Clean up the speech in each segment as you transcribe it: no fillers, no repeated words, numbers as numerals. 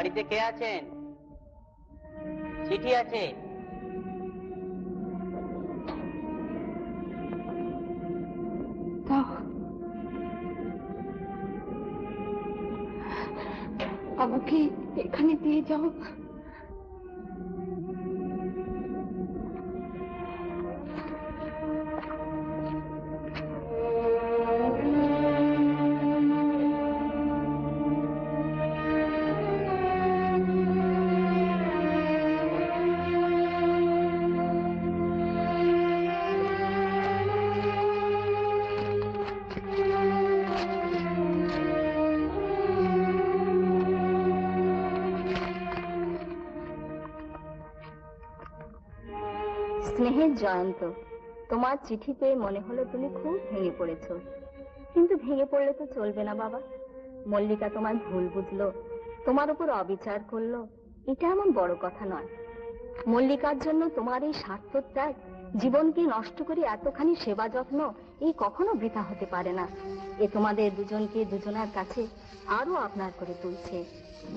বাড়িতে কে আছেন? চিঠি আছে। আমাকে এখানে দিয়ে যাও। স্নেহের জয়ন্ত, তোমার চিঠি পেয়ে মনে হলো তুমি খুব ভেঙে পড়েছো, কিন্তু ভেঙে পড়লে তো চলবে না বাবা। মল্লিকা তোমার ভুল বুঝলো, তোমার উপর অবিচার করলো, এটা এমন বড় কথা নয়। মল্লিকার জন্য তোমার এই স্বার্থ ত্যাগ, জীবনকে নষ্ট করে এতখানি সেবা যত্ন, এই কখনো বৃথা হতে পারে না। এ তোমাদের দুজনকে দুজনের কাছে আরো আপনার করে তুলছে।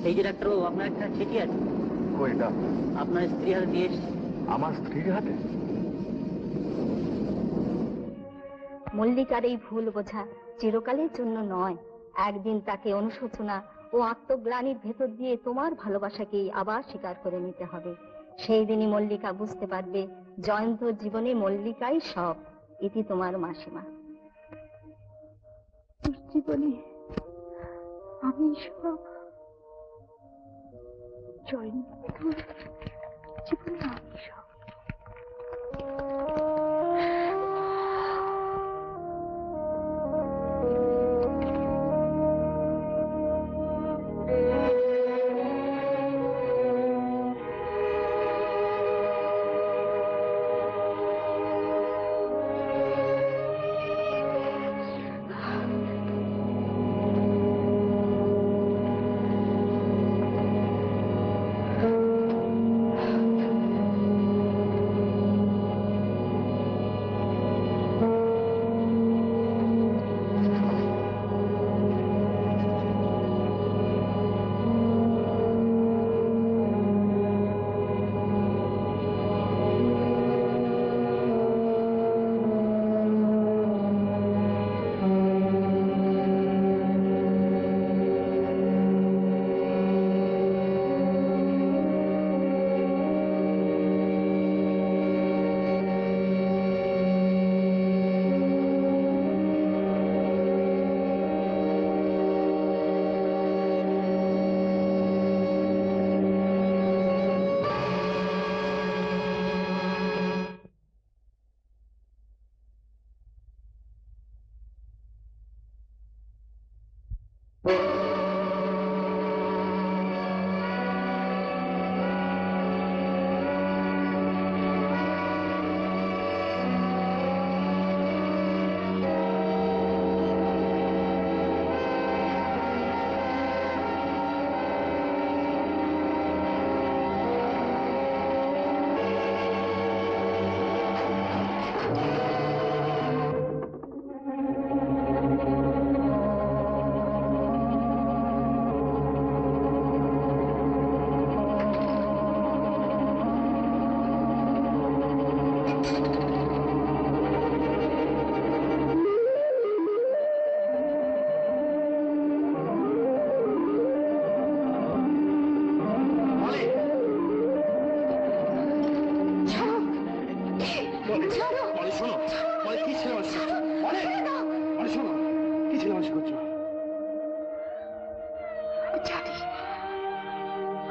এই যে ডাক্তারবাবু, আপনার একটা চিঠি আছে। কইটা? আপনার স্ত্রী হাতে দিয়ে এসেছি। আমার স্ত্রীর হাতে? মল্লিকার এই ভুল বোঝা চিরকালের জন্য নয়, একদিন তাকে অনুশোচনা ও আত্মগ্লানির ভেতর দিয়ে তোমার ভালোবাসাকেই আবার স্বীকার করে নিতে হবে। সেই দিনই মল্লিকা বুঝতে পারবে জয়ন্তর জীবনে মল্লিকাই সব। এটি তোমার মাসিমা। জীবনে আমি সব, জয়ন্তর জীবনে আমি সব।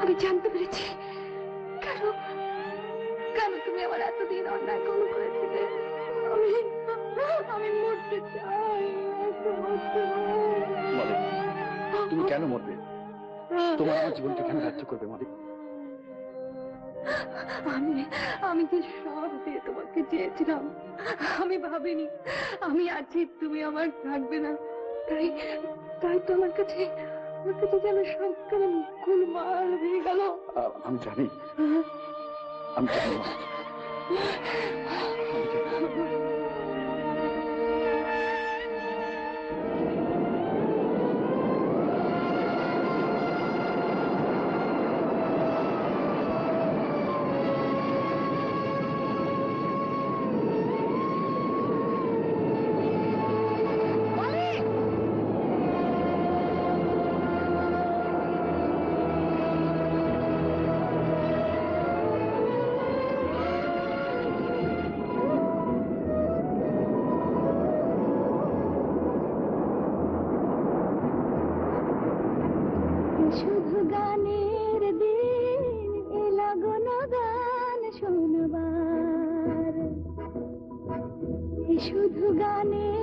আমি জানতে পেরেছি কেন কেন তুমি আমার এতদিন অন্যায় করেছিলে। আমি মরতে চাই। তুমি কেন মরবে? তোমার আমার জীবনকে কেন ধার্য করবে মালিক? আমি যে সব দিয়ে তোমাকে চেয়েছিলাম, আমি ভাবিনি আমি আছি, তুমি আমার থাকবে না। তাই তাই তো আমার কাছে যেন সব কেন গোলমাল হয়ে গেল। আমি জানি, আমি জানি। শোনাবার, এ শুধু গানের